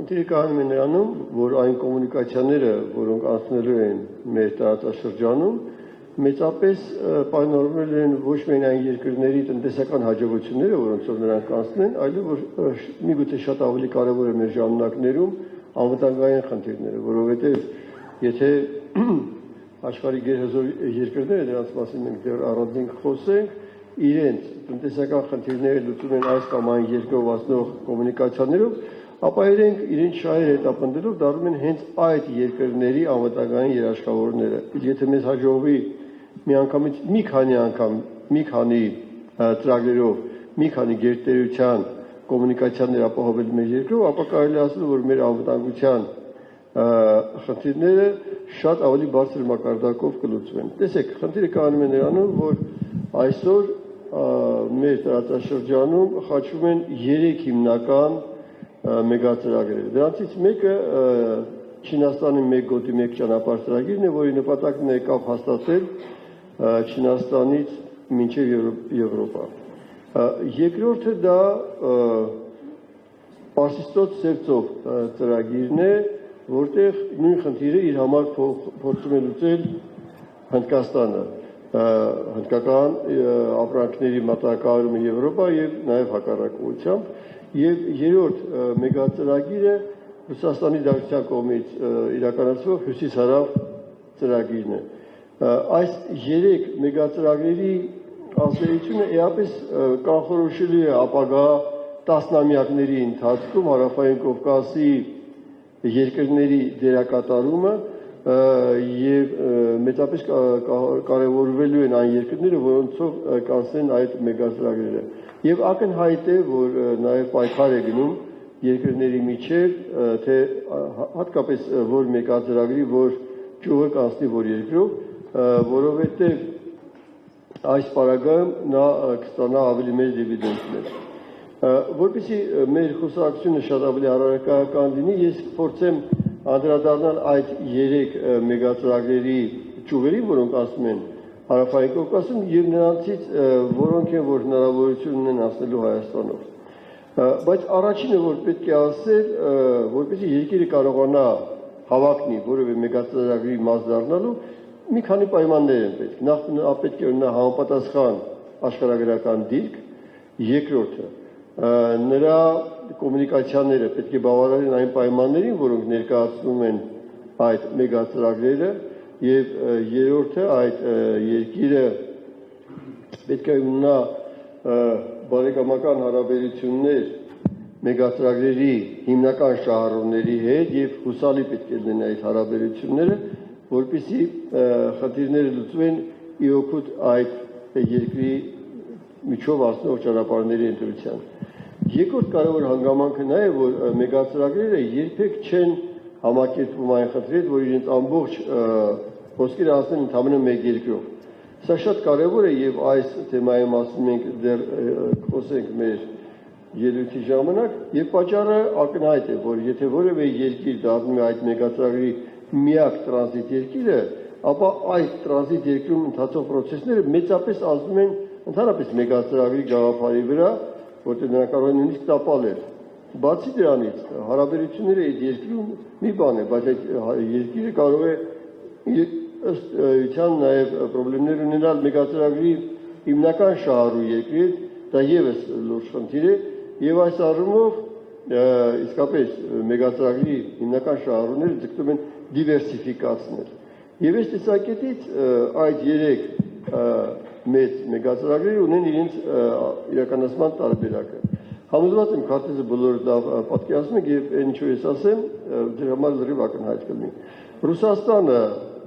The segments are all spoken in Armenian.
Խնդիրը կայանում է նրանում, որ այն կոմունիկացիաները, որոնք անցնելու են մեր տարածաշրջանում, մեծապես պայմանավորվել են ոչ միայն այն երկրների տնտեսական հաջողությունները, որոնցով նրանք անցնեն, այլև որ միգուցե շատ ավելի կարևոր է մեր ժամանակներում անվտանգային խնդիրները, որովհետև եթե աշխարհի գերհզոր երկրները, դրանց մասին մենք դեռ առանձին խոսենք, իրենց տնտեսական խնդիրները լուծում են այս կամ այն երկրով անցնող կոմունիկացիաներով, ապա իրենց շահերը հետապնդելով դառնում են հենց այդ երկրների անվտանգային երաշխավորները։ Եթե մեզ հաջողվի միանգամից մի քանի ծրագրերով, մի քանի գերտերության կոմունիկացիաներ ապահովել մեր երկրով, ապա կարելի ասել, որ մեր անվտանգության խնդիրները շատ ավելի բարձր մակարդակով կլուծվեն։ Տեսեք, խնդիրը կայանում է նրանում, որ այսօր մեր տարածաշրջանում խաչվում են 3 հիմնական մեգածրագրեր։ Դրանցից մեկը Չինաստանի 1 գոտի 1 ճանապարհ ծրագիրն է, որի նպատակն է կապ հաստատել Չինաստանից մինչև Եվրոպա։ Երկրորդը դա Պարսիստոց Սևծով ծրագիրն է, որտեղ նույն խնդիրը իր համար փորձում է լուծել Հնդկաստանը, հնդկական ապրանքների մատակարարումը Եվրոպա եւ նաեւ հակառակ ուղղությամբ, եւ երրորդ մեգածրագիրը Ռուսաստանի Դաշնության կողմից իրականացվող Հյուսիս-Հարավ ծրագիրն է։ Այս 3 մեգածրագրերի ազդեցությունը էապես կանխորոշելի է ապագա տասնամյակների ընթացքում Հարավային Կովկասի երկրների դերակատարումը եւ մեծապես կարևորվելու են այն երկրները, որոնցով կանցնեն այդ մեգածրագրերը։ Եվ ակնհայտ է, որ նաեւ պայքար է գնում երկրների միջև, թե հատկապես որ մեգածրագրի, որ ճյուղը կանցնի որ երկրով, որովհետեւ այս պարագայում նա կստանա ավելի մեծ դիվիդենտներ։ Որպեսզի մեր խոսակցությունը շատ ավելի առարկայական լինի, ես փորձեմ անդրադառնալ այդ 3 մեգածրագրերի ճյուղերին, որոնք ասում են Հարավային Կովկասում եւ նրանցից որոնք են, որ հնարավորություն ունեն անցնելու Հայաստանով։ Բայց առաջինը, որ պետք է ասել, որպեսզի երկիրը կարողանա հավակնի որևէ մեգածրագրի մաս դառնալու, մի քանի պայմաններ են պետք։ Նախ պետք է ունենա համապատասխան աշխարհագրական դիրք, երկրորդը նրա կոմունիկացիաները պետք է բավարարեն այն պայմաններին, որոնք ներկայացնում են այդ մեգածրագրերը, եւ երրորդը այդ երկիրը պետք է ունենա բարեկամական հարաբերություններ մեգածրագրերի հիմնական շահառուների հետ եւ հուսալի պետք է լինեն այդ հարաբերությունները, որպեսզի խնդիրները լուծվեն ի օգուտ այդ երկրի միջով անցնող ճանապարհների ընտրության։ Երկրորդ կարևոր հանգամանքը նա է, որ մեգածրագրերը երբեք չեն համակերպվում այն խնդրի հետ, որ իրենց ամբողջ խոսքերը ասեն ընդհանրապես մեկ երկրով։ Սա շատ կարևոր է եւ այս թեմայի մասին մենք դեռ խոսենք մեր ելույթի ժամանակ եւ պատճառը ակնհայտ է, որ եթե որևէ երկիր դառնում է այդ մեգածրագրի միակ տրանզիտ երկիրը, ապա այդ տրանզիտ երկրում ընթացող process-ները մեծապես ազդում են ընդհանրապես մեգածրագրի գաղափարի վրա, որտեղ նրանք կարող են նույնիսկ տապալել։ Բացի դրանից, հարաբերությունները այդ երկրում մի բան է, բայց այդ երկիրը կարող է ըստ էության նաև խնդիրներ ունենալ մեգածրագրի հիմնական շահառու երկրի, դա եւս լուրջ խնդիր է, եւ այս առումով իսկապես մեգածրագրի հիմնական շահառուները ձգտում են դիվերսիֆիկացնել։ Եվ այս տեսակետից այդ 3 մեծ մեգածրագրերը ունեն իրենց իրականացման տարբերակը։ Համոզված եմ, քարտեզը բոլորը դա պատկերացնում եք եւ այն ինչ որ ես ասեմ, դրա համար լրիվ ակնհայտ կլինի։ Ռուսաստանը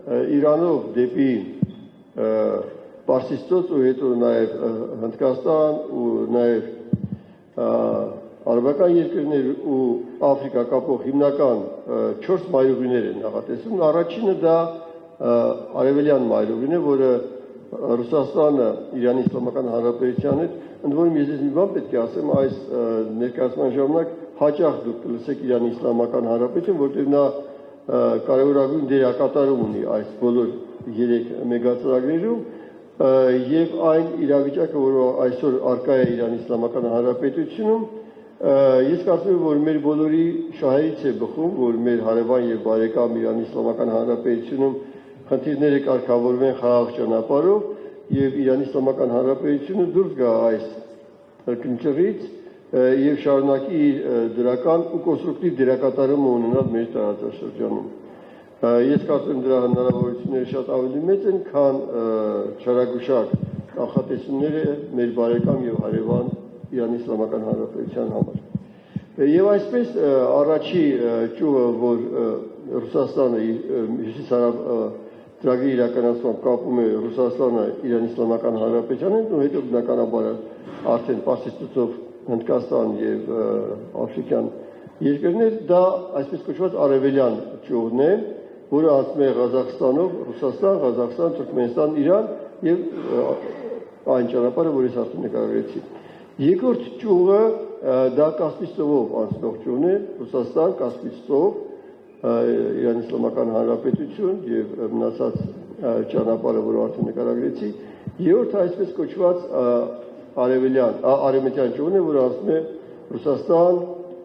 Իրանով դեպի Պարսիստոց ու հետո նաեւ Հնդկաստան ու նաեւ արաբական երկրներ ու Աֆրիկա կապող հիմնական 4 մայրուղիներ են նախատեսվում։ Առաջինը դա արևելյան մայրուղին է, որը Ռուսաստանը Իրանի Իսլամական Հանրապետության հետ, ընդ որում ես մի բան պետք է ասեմ, այս ներկայացման ժամանակ հաճախ դուք կլսեք Իրանի Իսլամական Հանրապետություն, որտեղ նա կարևորագույն դերակատարում ունի այս բոլոր 3 մեգածրագրերում եւ այն իրավիճակը, որը այսօր արկա է Իրանի Իսլամական Հանրապետությունում, Ես կարծում եմ, որ մեր բոլորի շահերից է բխում, որ մեր հարևան եւ բարեկամ Իրանի Իսլամական Հանրապետությունում խնդիրները կարգավորվեն խաղաղ ճանապարհով եւ Իրանի Իսլամական Հանրապետությունը դուրս գա այս կնճռից եւ շարունակի իր դրական ու կոնստրուկտիվ դերակատարումը ունենալ մեր տարածաշրջանում։ Ես կարծում եմ դրա հնարավորությունները շատ ավելի մեծ են, քան չարագուշակ նախատեսումները մեր բարեկամ եւ հարևան Իրանի Իսլամական Հանրապետության համար։ Եվ այսպես առաջի ճյուղը, որ Ռուսաստանը հյուսիսարավ ծրագրի իրականացմամբ կապում է Ռուսաստանը Իրանի Իսլամական Հանրապետությանին, ու հետո բնականաբար արդեն Պարսից ծոցով Հնդկաստան եւ աֆրիկյան երկրներ, դա այսպես կոչված արևելյան ճյուղն է, որը անցնում է Ղազախստանով, Ռուսաստան, Ղազախստան, Թուրքմենստան, Իրան եւ այն ճանապարհը, որ ես արդեն նկարագրեցի։ Երկրորդ ճյուղը դա Կասպից ծովով անցնող ճյուղն է, Ռուսաստան, Կասպից ծով, Իրանի Իսլամական Հանրապետություն եւ մնացած ճանապարհը, որը արդեն նկարագրեցի։ Երրորդը այսպես կոչված արևմտյան ճյուղն է, որը անցնում է Ռուսաստան,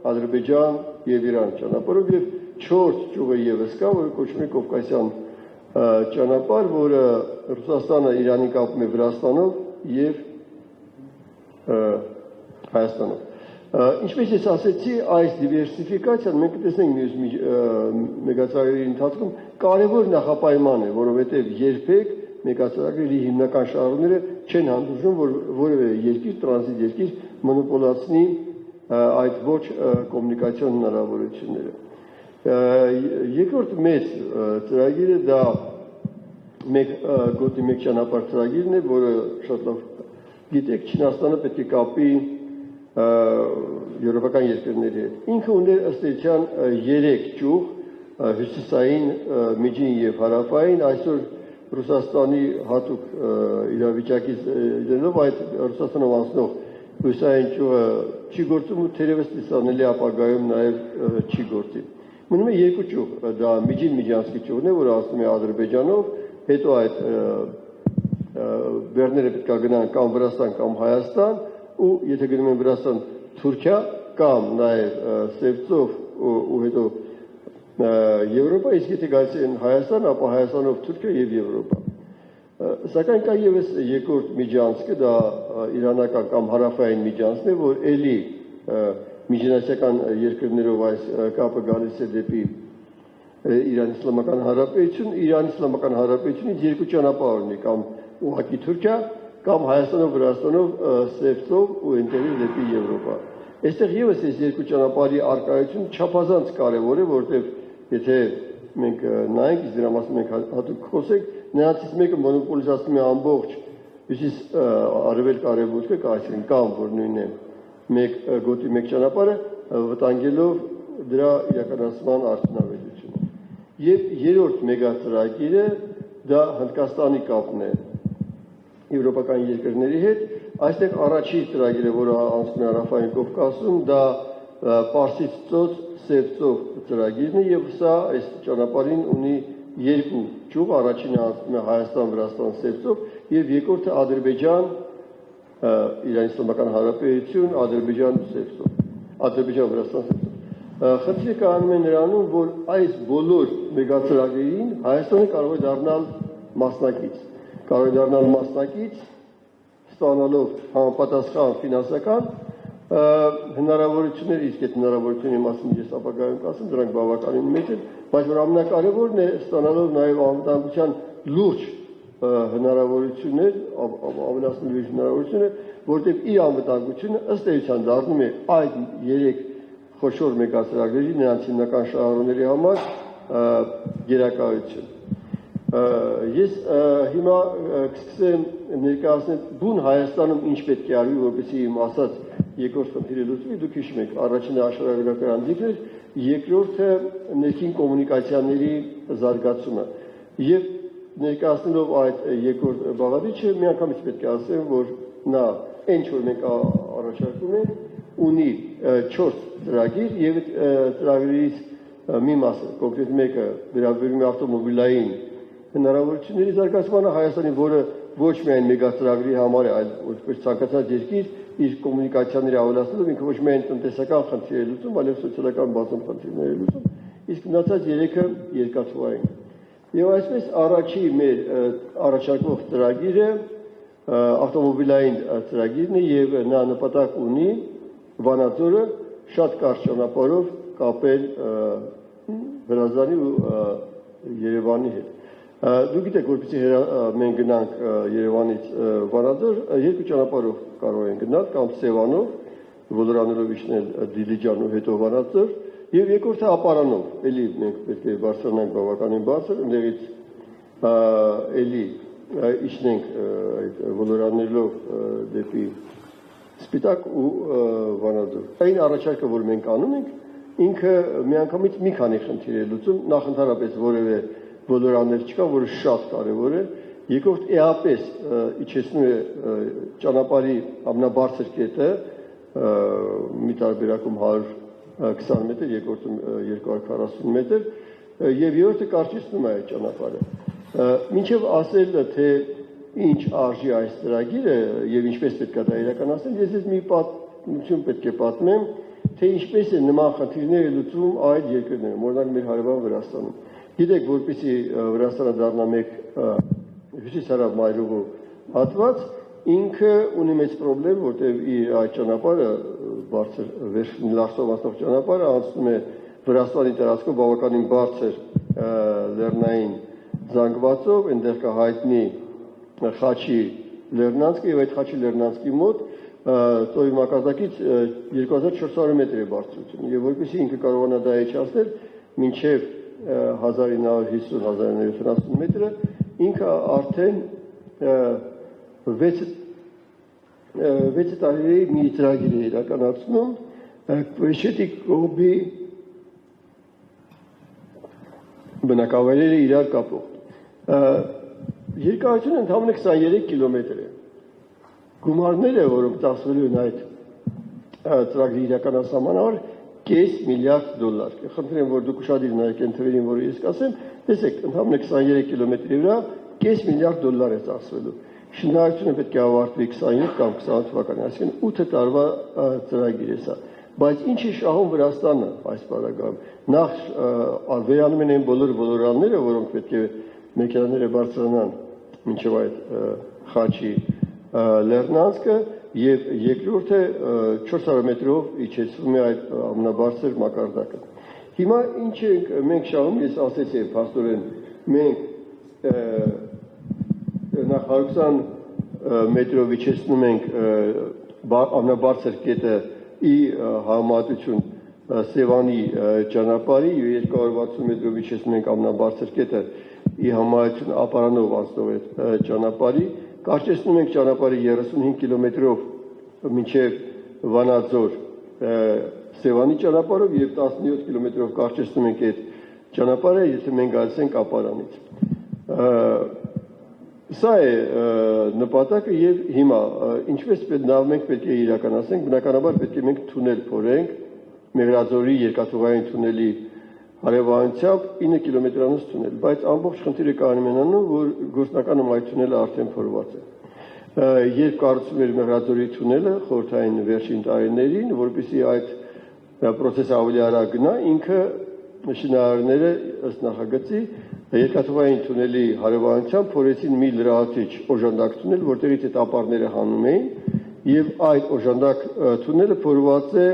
Ադրբեջան եւ Իրան ճանապարհով եւ չորրորդ ճյուղը եւս կա, որը կոչվում է Կովկասյան ճանապարհ, որը Ռուսաստանը Իրանին կապում է Վրաստանով եւ Հայաստանով։ Ինչպես ես ասացի, այս դիվերսիֆիկացիան մենք կտեսնենք մյուս մեգածրագրերի ընթացքում կարևոր նախապայման է, որովհետև երբեք մեգածրագրերի հիմնական շահառուները չեն հանդուրժում, որ որևէ երկիր, տրանզիտ երկիր մոնոպոլացնի այդ ոչ կոմունիկացիոն հնարավորությունները։ Երկրորդ մեծ ծրագիրը դա գոտի մեկ ճանապարհ ծրագիրն է, որը շատ լավ գիտեք, Չինաստանը պետք է կապի եվրոպական երկրների հետ։ Ինքը ուներ ըստ էության 3 ճյուղ, հյուսիսային, միջին եւ հարավային, այսօր Ռուսաստանի հատուկ իրավիճակից ելնելով այդ Ռուսաստանով անցնող հյուսիսային ճյուղը չի գործում ու թերևս տեսանելի ապագայում նաեւ չի գործի։ Մնում է 2 ճյուղ, դա միջին-միջանցքի ճյուղն է, որը անցնում է Ադրբեջանով, հետո այդ բեռները պետք է գնան կամ Վրաստան կամ Հայաստան, ու եթե գնում են Վրաստան, Թուրքիա կամ նաև Սևծով ու հետո Եվրոպա, իսկ եթե գալիս են Հայաստան, ապա Հայաստանով Թուրքիա եւ Եվրոպա։ Սակայն կա եւս երկրորդ միջանցքը, դա իրանական կամ հարավային միջանցքն է, որ ելի միջինասիական երկրներով այս կապը գալիս է դեպի Իրանի Իսլամական Հանրապետություն, Իրանի Իսլամական Հանրապետությունից 2 ճանապարհ ունի, կամ ուղղակի Թուրքիա, կամ Հայաստանով, Վրաստանով, Սևծով ու ընկերներ դեպի Եվրոպա։ Այստեղ եւս այս 2 ճանապարհի առկայությունը չափազանց կարեւոր է, որովհետեւ եթե մենք նայենք, դրա մասին մենք հատուկ խոսենք, նրանցից մեկը մոնոպոլիզացնում է ամբողջ հյուսիս-արևելք արևմուտքը, այսինքն կամ որ նույնն է մեկ գոտի մեկ ճանապարհը, վտանգելով դրա իրականացման արդյունավետությունը։ Եվ երրորդ մեգածրագիրը դա Հնդկաստանի կապն է եվրոպական երկրների հետ, այստեղ առաջի ծրագիրը, որը անցնում է Հարավային Կովկասում, դա Պարսից ծոց Սևծով ծրագիրն է եւ սա այս ճանապարհին ունի 2 ճյուղ, առաջինը անցնում է Հայաստան, Վրաստան, Սևծով եւ երկրորդը Ադրբեջան, Իրանի Իսլամական Հանրապետություն, Ադրբեջան, Սևծով, Ադրբեջան, Վրաստան, Սևծով։ Խնդիրը կայանում է նրանում, որ այս բոլոր մեգածրագրերին Հայաստանը կարող է դառնալ մասնակից, ստանալով համապատասխան ֆինանսական հնարավորություններ, իսկ այդ հնարավորությունների մասին ես ապագայում կասեմ, դրանք բավականին մեծ են, բայց որ ամենակարևորն է ստանալով նաև անվտանգության լուրջ հնարավորություններ, ավելացնելու հնարավորություններ, որտեղ իր անվտանգությունը ըստ էության դառնում է այդ 3 խոշոր մեգածրագրերի նրանց հիմնական շահառուների համար գերակայություն։ Ես հիմա կսկսեմ ներկայացնել բուն Հայաստանում ինչ պետք է արվի, որպեսզի իմ ասած երկրորդ խնդիրը լուծվի, դուք հիշում եք, առաջինը աշխարհագրական հանդիպներ, երկրորդը ներքին կոմունիկացիաների զարգացումը։ Եվ ներկայացնելով այդ երկրորդ բաղադրիչը, միանգամից պետք է ասեմ, որ նա ինչ որ մենք առաջարկում ենք, ունի 4 ծրագիր եւ ծրագրերից մի մասը, կոնկրետ մեկը վերաբերում է ավտոմոբիլային հնարավորությունների զարգացմանը Հայաստանի, որը ոչ միայն մեգաստրագրի համար է, այլ որպես ցանկացած երկիր իր կոմունիկացիաները ավելացնելով ինքը ոչ միայն տնտեսական խնդիրներ է լուծում, այլև սոցիալական բազում խնդիրներ է լուծում, իսկ մնացած երեքը երկաթուղային։ Եվ այսպես առաջի մեր առաջարկվող ծրագիրը ավտոմոբիլային ծրագիրն է եւ նա նպատակ ունի Վանաձորը շատ կարճ ճանապարհով կապել Հրազդանի ու Երևանի հետ։ Դուք գիտեք, որպեսզի մենք գնանք Երևանից Վանաձոր, երկու ճանապարհով կարող ենք գնալ, կամ Սևանով, Վոլորանելով իջնել Դիլիջան ու հետո Վանաձոր, եւ երկրորդը ապարանով, էլի մենք պետք է բարձրանանք բավականին բարձր, ընդեղից էլի իջնենք այդ Վոլորանելով դեպի Սպիտակ ու Վանաձոր։ Այն առաջարկը, որ մենք անում ենք, ինքը միանգամից մի քանի խնդիր է լուծում, նախ ընդհանրապես որևէ Վոլորաններ չկա, որը շատ կարևոր է, երկրորդ էապես իջեցնում է ճանապարհի ամենաբարձր կետը, մի տարբերակում 120 մետր, երկրորդում 240 մետր, եւ երրորդը կարճեցնում է այդ ճանապարհը։ Մինչև ասել, թե ինչ արժի այս ծրագիրը եւ ինչպես պետք է դա իրականացնել, ես մի պատմություն պետք է պատմեմ, թե ինչպես է նման խնդիրները լուծում այլ երկրներում, օրինակ մեր հարևան Վրաստանում։ Գիտեք, որպեսզի Վրաստանը դառնա մեկ հյուսիսարավ մայրուղու հատված, ինքը ունի մեծ խնդրեմ, որտեղ իր այդ ճանապարհը բարձր վերջին լարսով անցնող ճանապարհը անցնում է Վրաստանի տարածքով բավականին բարձր լեռնային զանգվածով, այնտեղ կա հայտնի Խաչի Լեռնանցքը եւ այդ Խաչի Լեռնանցքի մոտ ծովի մակարդակից 2400 մետր է բարձրությունը եւ որպեսզի ինքը կարողանա դա իջացնել մինչեւ 1950-1970 մետրը ինքը արդեն 6 տարի մի ծրագիր է իրականացնում Քվեշետի կողմի բնակավայրերը իրար կապող երկարությունը ընդամենը 23 կիլոմետր է գումարները որոնք ծախսվելու են այդ ծրագրի իրականացման համար $5 միլիարդ Խնդրեմ եմ որ դուք ուշադիր նայեք այն թվերին որ ես կասեմ տեսեք ընդամենը 23 կիլոմետրի վրա $5 միլիարդ է ծախսվելու շինարարությունը պետք է ավարտվի 27 կամ 28 թվականին այսինքն 8 տարվա ծրագիր է սա բայց ինչ է շահում Վրաստանը այս բaragam նախ վերանում են այն բոլոր Վոլորանները որոնք պետք է մեքենաները բարձրանան մինչև այդ Խաչի Լեռնանցքը եւ երկրորդը 400 մետրով իջեցվում է այդ ամենաբարձր մակարդակը։ Հիմա ինչ ենք մենք շահում, ես ասեցի փաստորեն մենք նախ 120 մետրով իջեցնում ենք ամենաբարձր կետը ի համեմատություն Սևանի ճանապարհի եւ 260 մետրով իջեցնում ենք ամենաբարձր կետը ի համեմատություն ապարանով անցնող այդ ճանապարհի Կարճեցնում ենք ճանապարհը 35 կիլոմետրով մինչև Վանաձոր Սևանի ճանապարհով եւ 17 կիլոմետրով կարճեցնում ենք այդ ճանապարհը, եթե մենք գալիս ենք ապարանից։ Սա է նպատակը եւ հիմա ինչպես մենք պետք է իրականացնենք, բնականաբար պետք է մենք թունել փորենք Մեղրաձորի երկաթուղային թունելի Հարևանությամբ 9 կիլոմետրանոց թունել, բայց ամբողջ խնդիրը կայանում նրանում, որ գործնականում այդ թունելը արդեն փորված է։ Երբ կառուցվում էր Մեղրաձորի թունելը խորհրդային վերջին տարիներին, որպեսզի այդ process-ը ավելի արագ գնա, ինքը շինարարները ըստ նախագծի երկաթուղային թունելի հարևանությամբ փորեցին մի լրացիչ օժանդակ թունել, որտեղից այդ ապարները հանում էին, եւ այդ օժանդակ թունելը փորված է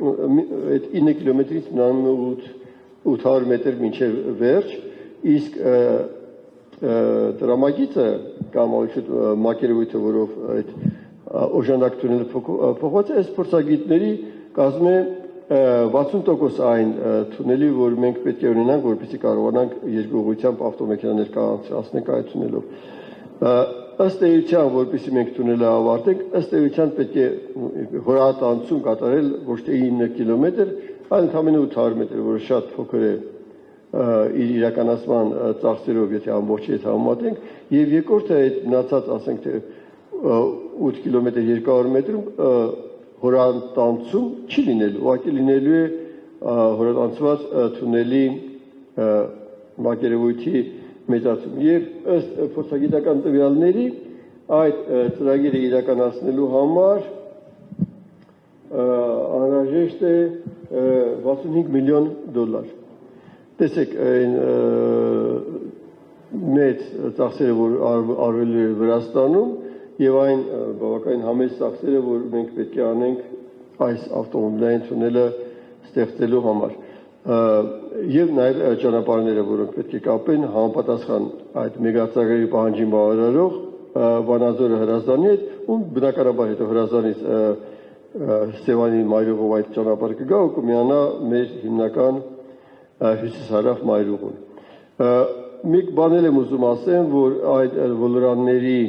այդ 9 կիլոմետրից մնում 800 մետր մինչև վերջ, իսկ դրամագիծը կամ մակերևույթը, որով այդ օժանդակ թունելը փոխված է, այս փորձագետների կազմում է 60% այն թունելի, որ մենք պետք է ունենանք, որպեսզի կարողանանք երկուղությամբ ավտոմեքենաներ կանցնենք այդ թունելով։ Ըստ էության, որպեսզի մենք թունելը ավարտենք, ըստ էության պետք է հորատանցում կատարել ոչ թե 9 կիլոմետր, այլ ընդամենը 800 մետր, որը շատ փոքր է իր իրականացման ծախսերով, եթե ամբողջի հետ համեմատենք, եւ երկրորդը այդ մնացած, ասենք թե 8 կիլոմետր 200 մետրում հորատանցում չի լինելու, ուղղակի լինելու է հորատանցված թունելի մակերևույթի մեծացում։ Եվ ըստ փորձագիտական տվյալների այդ ծրագիրը իրականացնելու համար անհրաժեշտ է 65 միլիոն դոլար։ Տեսեք, այն մեծ ծախսերը, որ արվել է Վրաստանում, եւ այն բավականին համեստ ծախսերը, որ մենք պետք է անենք այս ավտոմոբիլային թունելը ստեղծելու համար։ Եվ նաև ճանապարհները, որոնք պետք է կապեն համապատասխան այդ մեգածրագրերի պահանջին բավարարող Վանաձորը Հրազդանի հետ, ու բնականաբար հետո Հրազդանից Ստեվանի մայրուղով այդ ճանապարհը կգա ու կմիանա մեր հիմնական հյուսիսարավ մայրուղուն։ Մի բան եմ ուզում ասեմ, որ այդ ոլորանների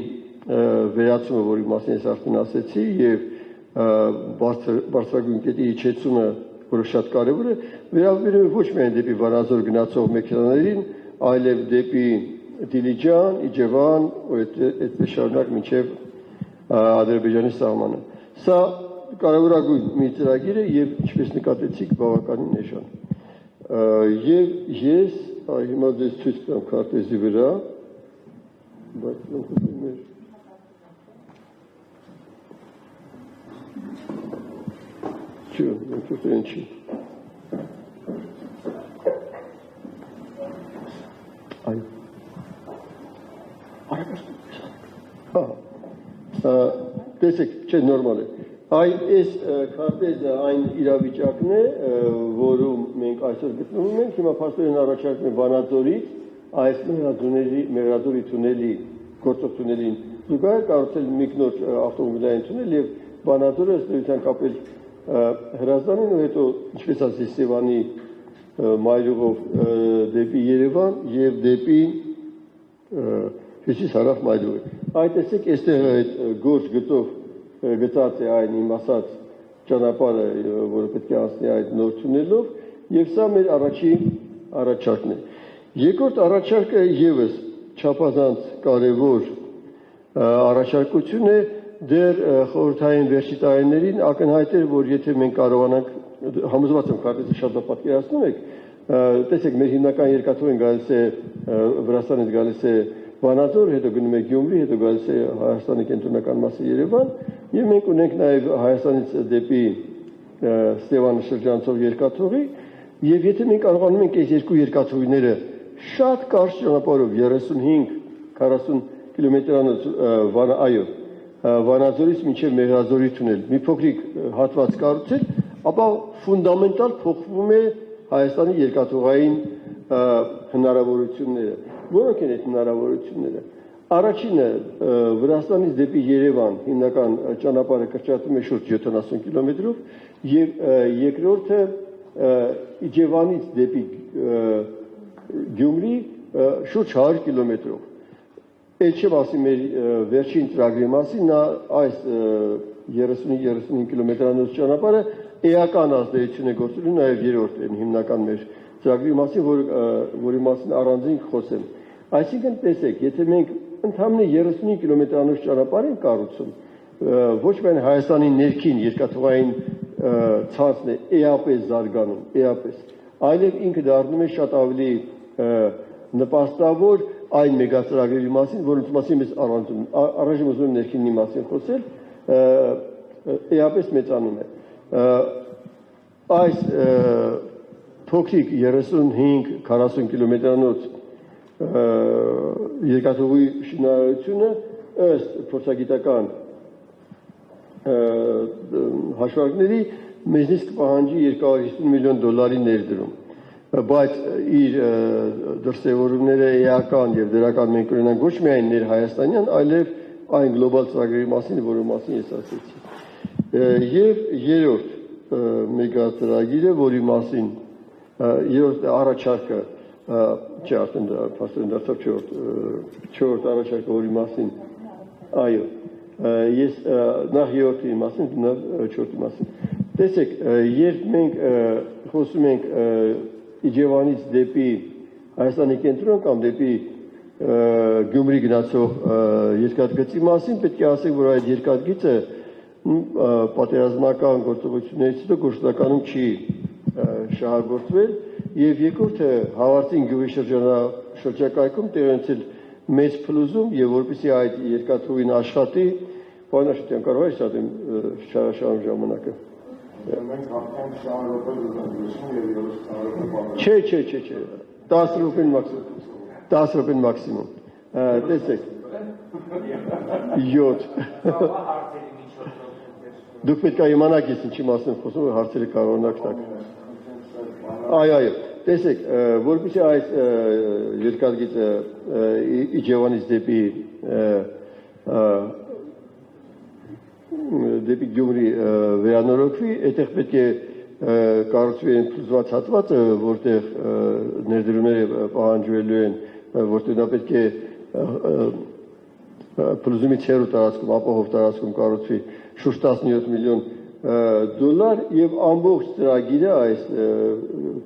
վերացումը, որի մասին ես արդեն ասեցի, եւ բարձրագույն կետի իջեցումը, որը շատ կարևոր է, վերաբերում է ոչ միայն դեպի Վանաձոր գնացող մեքենաներին, այլև դեպի Դիլիջան, Իջևան, ու այդպես շարունակ մինչև Ադրբեջանի սահմանը։ Սա կարևորագույն մի ծրագիր է եւ ինչպես նկատեցիք, բավականին էժան։ Եվ ես հիմա ձեզ ցույց տամ քարտեզի վրա, բայց մենք Չի։ Տեսեք, չէ, նորմալ է։ Այս քարտեզը այն իրավիճակն է, որում մենք այսօր գտնվում ենք, հիմա փաստորեն առաջարկում են Վանաձորից այս մեղրադրի թունելի, գործող թունելին զուգահեռ կառուցել մի նոր ավտոմոբիլային թունել եւ Վանաձորը ըստ էության կապել Հրազդանին ու հետո ինչպես ասեցի Ստեվանի մայրուղով դեպի Երևան եւ դեպի հյուսիս-հարավ մայրուղ։ Այդ տեսեք, այստեղ այդ գործ գծած է այն իմ ասած ճանապարհը, որը պետք է անցնի այդ նոր թունելով, եւ սա մեր առաջին առաջարկն է։ Երկրորդ առաջարկը եւս չափազանց կարեւոր առաջարկություն է, դեռ խորհրդային վերջի տարիներին ակնհայտ էր, որ եթե մենք կարողանանք, համոզված եմ քարտեզը շատ լավ պատկերացնում եք, տեսեք, մեր հիմնական երկաթուղին գալիս է Վրաստանից գալիս է Վանաձոր, հետո գնում է Գյումրի, հետո գալիս է Հայաստանի կենտրոնական մասը Երևան, եւ մենք ունենք նաեւ Հայաստանից դեպի Ստեվանի շրջանցող երկաթուղի, եւ եթե մենք կարողանում ենք այս երկու երկաթուղիները շատ կարճ ճանապարհով 35-40 կիլոմետրանոց Վանաձորից մինչև Մեղրաձորի թունել, մի փոքրիկ հատված կառուցել, ապա ֆունդամենտալ փոխվում է Հայաստանի երկաթուղային հնարավորությունները։ Որոնք են այդ հնարավորությունները։ Առաջինը Վրաստանից դեպի Երևան հիմնական ճանապարհը կրճատվում է շուրջ 70 կիլոմետրով եւ երկրորդը Իջևանից դեպի Գյումրի շուրջ 100 կիլոմետրով։ Այդ չեմ ասի մեր վերջին ծրագրի մասին, նա այս 30-35 կիլոմետրանոց ճանապարհը էական ազդեցություն է գործելու նաև երրորդ հիմնական մեր ծրագրի մասին, որի մասին առանձին խոսեմ։ Այսինքն տեսեք, եթե մենք ընդհանրապես 35 կիլոմետրանոց ճանապարհ ենք կառուցում, ոչ միայն Հայաստանի ներքին երկաթուղային ցանցն է էապես զարգանում, էապես, այլև ինքը դառնում է շատ ավելի նպաստավոր այն մեգածրագրերի մասին, որոնց մասին ես առայժմ ուզում եմ ներքինի մասին խոսել, էապես մեծանում է։ Այս փոքրիկ 35-40 կիլոմետրանոց երկաթուղի շինարարությունը ըստ փորձագիտական հաշվարկների մեզնից կպահանջի 250 միլիոն դոլարի ներդրում, բայց իր դրսևորումները էական եւ դրական մենք ունենանք ոչ միայն ներհայաստանյան, այլև այն գլոբալ ծրագրերի մասին, որի մասին ես ասեցի։ Եվ երրորդ մեգածրագիրը, որի մասին երրորդ առաջարկը, չէ, արդեն դարձավ չորրորդ առաջարկը, որի մասին, այո, ես նախ երրորդի մասին, նախ չորրորդի մասին։ Տեսեք, երբ մենք խոսում ենք Իջևանից դեպի Հայաստանի կենտրոն կամ դեպի Գյումրի գնացող երկաթգծի մասին, պետք է ասենք, որ այդ երկաթգիծը պատերազմական գործողություններից հետո գործնականում չի շահագործվել եւ երկրորդը Հավարծին գյուղի շրջակայքում տեղի ունեցել մեծ փլուզում եւ որպեսզի այդ երկաթուղին աշխատի, բանաշտյան կարող է ստատեմ շարաշարում ժամանակը։ Մենք արդեն 20 րոպե զանգում եւ 30 րոպե։ Չէ, 10 րոպեն մաքսիմում։ 10 րոպեն մաքսիմում։ Տեսեք։ 7։ Դուք պետք է իմանաք ես ինչի մասին խոսում եմ, հարցերը կարողանաք տալ։ Այո, տեսեք, որպեսզի այս երկաթգիծը Իջևանից դեպի Գյումրի վերանորոգվի, այդտեղ պետք է կառուցվի այն փլուզված հատվածը, որտեղ ներդրումները պահանջվելու են, որտեղ նա պետք է փլուզումից հեռու տարածքում, ապահով տարածքում կառուցվի շուրջ 17 միլիոն դոլար եւ ամբողջ ծրագիրը այս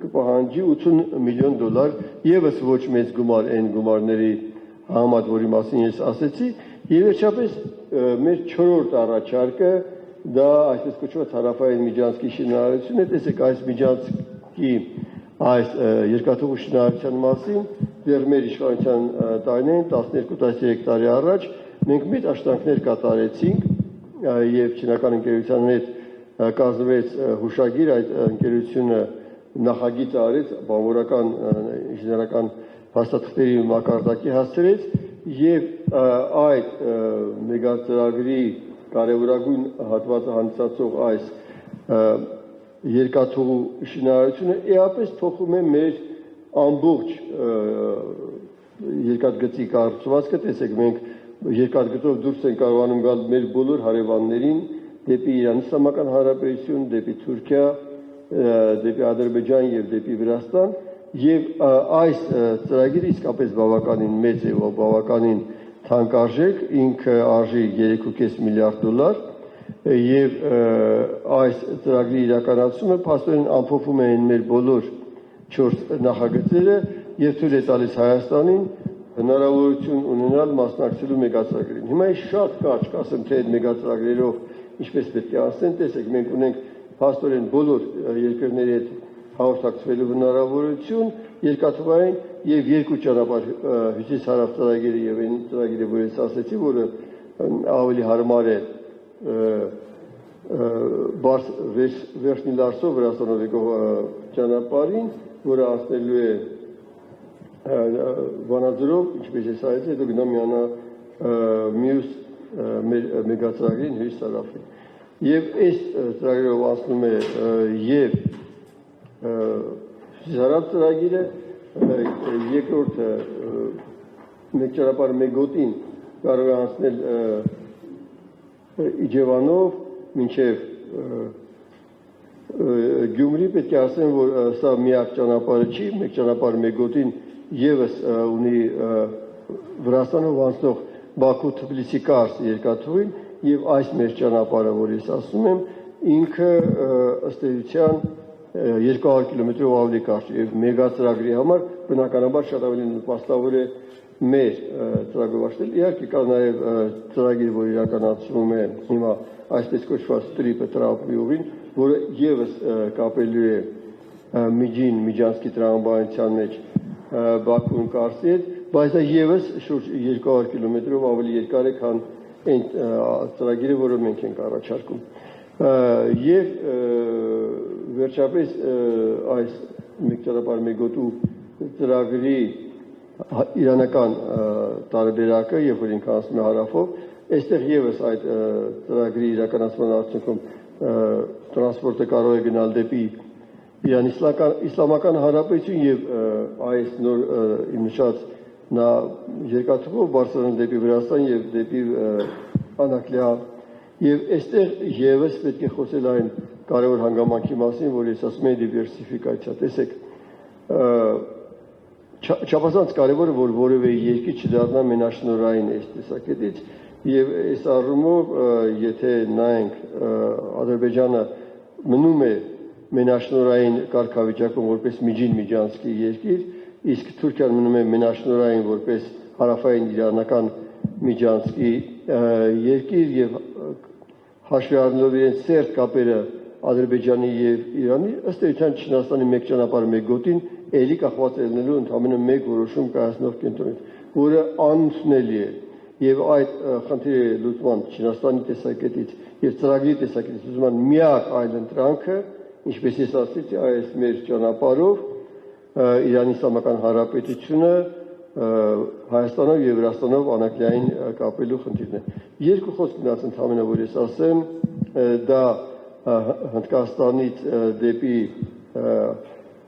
կպահանջի 80 միլիոն դոլար, եւս ոչ մեծ գումար այն գումարների համեմատ, որի մասին ես ասեցի, եւ վերջապես մեր 4-րդ առաջարկը դա այսպես կոչված հարավային Միջանցքի շինարարությունն է, տեսեք այս Միջանցքի այս երկաթուղու շինարարության մասին դեռ մեր իշխանության տարիներին 12-13 տարի առաջ մենք մեծ աշխատանքներ կատարեցինք եւ չինական ընկերության հետ կազմվեց հուշագիր, այդ ընկերությունը նախագիծ արեց, բանվորական ինժեներական փաստաթղթերի մակարդակի հասցրեց եւ այդ մեգածրագրի կարևորագույն հատվածը հանդիսացող այս երկաթուղու շինարարությունը էապես փոխում է մեր ամբողջ երկաթգծի կառուցվածքը, տեսեք մենք երկաթգծով դուրս են կարողանում գալ մեր բոլոր հարևաններին դեպի Իրան Իսլամական Հանրապետություն, դեպի Թուրքիա, դեպի Ադրբեջան եւ դեպի Վրաստան եւ այս ծրագիրը իսկապես բավականին մեծ է, բավականին թանկարժեք, ինքը արժի 3.5 միլիարդ դոլար եւ այս ծրագրի իրականացումը փաստորեն ամփոփում է մեր բոլոր 4 նախագծերը եւ թույլ է տալիս Հայաստանին հնարավորություն ունենալ մասնակցելու մեգածրագրին։ Հիմա ես շատ կարճ կասեմ, թե այդ մեգածրագրերով ինչպես պետք է ասեն, տեսեք, մենք ունենք փաստորեն բոլոր երկրների հետ հաղորդակցվելու հնարավորություն, երկաթուղային եւ երկու ճանապարհ հյուսիս-հարավ ծրագիրը եւ այն ծրագիրը, որ ես ասեցի, որը ավելի հարմար է վերջնի Լարսով Վրաստանով եկող ճանապարհին, որը անցնելու է Վանաձորով, ինչպես ես ասեցի, հետո գնա միանա մյուս մեգածրագրին հյուսիս-հարավին։ Եվ այս ծրագրերով անցնում է եւ հյուսիս-հարավ ծրագիրը, երկրորդը մեկ ճանապարհ մեկ գոտին կարող է անցնել Իջևանով մինչև Գյումրի, պետք է ասեմ, որ սա միակ ճանապարհը չի, մեկ ճանապարհ մեկ գոտին եւս ունի Վրաստանով անցնող Բաքու-Թբիլիսի Կարս երկաթուղին եւ այս մեր ճանապարհը, որ ես ասում եմ, ինքը ըստ էության 200 կիլոմետրով ավելի կարճ եւ մեգածրագրի համար բնականաբար շատ ավելի նպաստավոր է մեր ծրագրով աշխատել։ Իհարկե կա նաեւ ծրագիր, որ իրականացվում է հիմա այսպես կոչված տրիպը տրապի ուղին, որը եւս կապելու է Միջին Միջանցքի տրամաբանության մեջ Բաքուն Կարսի հետ, բայց դա եւս շուրջ 200 կիլոմետրով ավելի երկար է, քան այն ծրագիրը, որը մենք ենք առաջարկում։ Եվ վերջապես այս մեկ ճանապարհ մեկ գոտու ծրագրի իրանական տարբերակը, երբ որ ինքը անցնում է հարավով, այստեղ եւս այդ ծրագրի իրականացման արդյունքում տրանսպորտը կարող է գնալ դեպի Իրան Իսլամական Հանրապետություն եւ այս նոր նշած նա երկաթուղով բարձրանում դեպի Վրաստան եւ դեպի Անաքլիա եւ այստեղ եւս պետք է խոսել այն կարևոր հանգամանքի մասին, որ ես ասում եմ դիվերսիֆիկացիա։ Տեսեք, չափազանց կարևոր է, որ որևէ երկիր չդառնա մենաշնորհային այս տեսակետից եւ այս առումով եթե նայենք Ադրբեջանը մնում է մենաշնորհային կարգավիճակում որպես Միջին Միջանցքի երկիր, իսկ Թուրքիան մնում է մենաշնորհային որպես հարավային իրանական Միջանցքի երկիր եւ հաշվի առնելով իրենց սերտ կապերը Ադրբեջանի եւ Իրանի, ըստ էության Չինաստանի մեկ ճանապարհ մեկ գոտին էլի կախված է լինելու ընդամենը մեկ որոշում կայացնող կենտրոնից։ որը անընդունելի է եւ այդ խնդիրի լուծման Չինաստանի տեսակետից եւ ծրագրի տեսակետից լուծման միակ այլընտրանքը, ինչպես ես ասացի, այս մեր ճանապարհով Իրանի Իսլամական Հանրապետությունը Հայաստանով եւ Վրաստանով անակնային կապելու խնդիրն է։ Երկու խոսք մնաց ընդհանրապես, որ ես ասեմ, դա Հնդկաստանից դեպի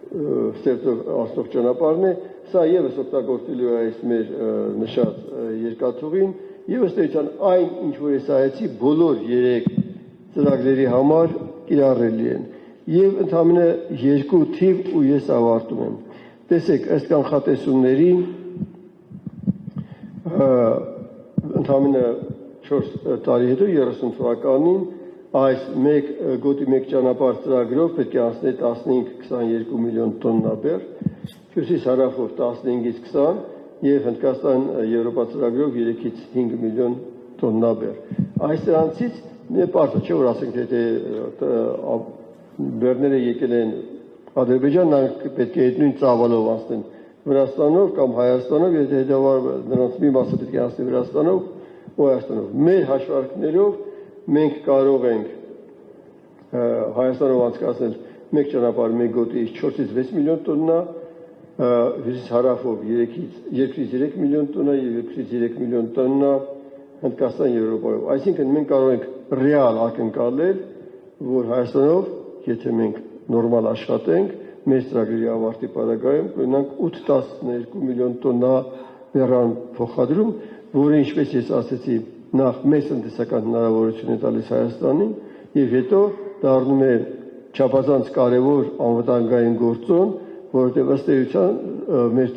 Սերտով ասող ճանապարհն է, սա եւս օգտագործելու է այս մեր նշած երկաթուղին, եւ ըստ էության այն, ինչ որ ես ասացի, բոլոր 3 ծրագրերի համար կիրառելի են։ Եվ ընդհանրապես երկու թիվ ու ես ավարտում եմ։ Տեսեք, ըստ կանխատեսումների ընդհանրապես 4 տարի հետո 30 թվականին այս գոտի մեկ ճանապարհ ծրագրով պետք է անցներ 15-22 միլիոն տոննա բեռ, հյուսիս հարավով 15-ից 20 եւ Հնդկաստան Եվրոպա ծրագրով 3-ից 5 միլիոն տոննա բեռ։ Այս դրանցից պարզ չէ, որ ասենք թե բեռները եկել են Ադրբեջան, նրանք պետք է այդ նույն ծավալով անցնեն Վրաստանով կամ Հայաստանով, եթե հետևաբար նրանց մի մասը պետք է անցնի Վրաստանով ու Հայաստանով։ Մեր հաշվարկներով մենք կարող ենք Հայաստանով անցկացնել մեկ ճանապարհ մեկ գոտիից 4-ից 6 միլիոն տոննա, հյուսիս հարավով 2-ից 3 միլիոն տոննա եւ 2-ից 3 միլիոն տոննա Հնդկաստան Եվրոպայով։ Այսինքն մենք կարող ենք ռեալ ակնկալել, որ Հայաստանով, եթե մենք նորմալ աշխատենք, մեր ծրագրի ավարտի պարագայում կունենանք 8-12 միլիոն տոննա բեռան փոխադրում, որը ինչպես ես ասացի, նախ մեծ տնտեսական հնարավորություն է տալիս Հայաստանին եւ հետո դառնում է չափազանց կարևոր անվտանգային գործոն, որովհետեւ ըստ էության մեր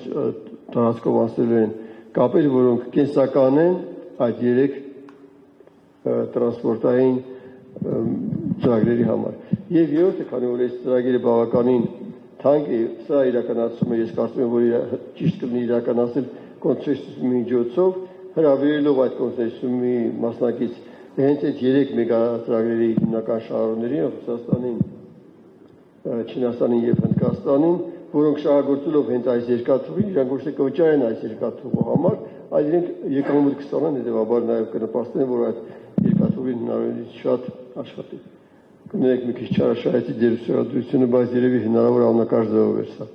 տարածքով անցնելու են կապեր, որոնք կենսական են այդ 3 տրանսպորտային ծրագրերի համար։ Եվ երրորդը, քանի որ այս ծրագիրը բավականին թանկ է, սա իրականացումը ես կարծում եմ, որ ճիշտ կլինի իրականացնել կոնսենսուսի միջոցով, հրավիրելով այդ կոնսենսուսի մասնակից հենց այդ 3 մեգատրագրերի հիմնական շահառուներին, Ռուսաստանին, Չինաստանին եւ Հնդկաստանին, որոնք շահագործելով հենց այս երկաթուղին, իրանք ոչ թե կվճարեն այս երկաթուղու համար, այլ իրենք եկամուտ կստանան, հետեւաբար նաեւ կնպաստեն, որ այդ երկաթուղին հնարավորինս շատ աշխատի։ Կներեք մի քիչ չարաշահեցի դերուսերադրությունը, բայց երևի հնարավոր ամենակարճ ձևով էր սա։